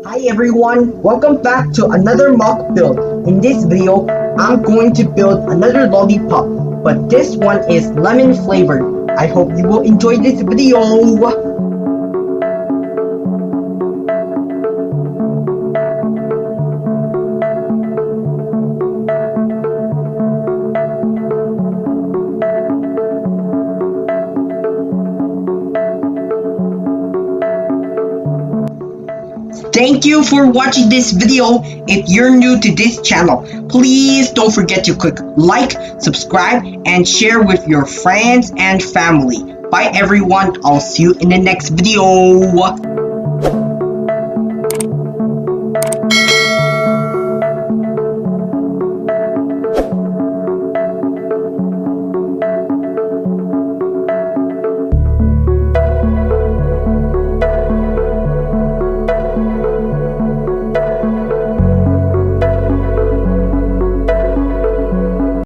Hi everyone, welcome back to another mock build. In this video, I'm going to build another lollipop, but this one is lemon flavored. I hope you will enjoy this video. Thank you for watching this video. If you're new to this channel, please don't forget to click like, subscribe, and share with your friends and family. Bye everyone, I'll see you in the next video.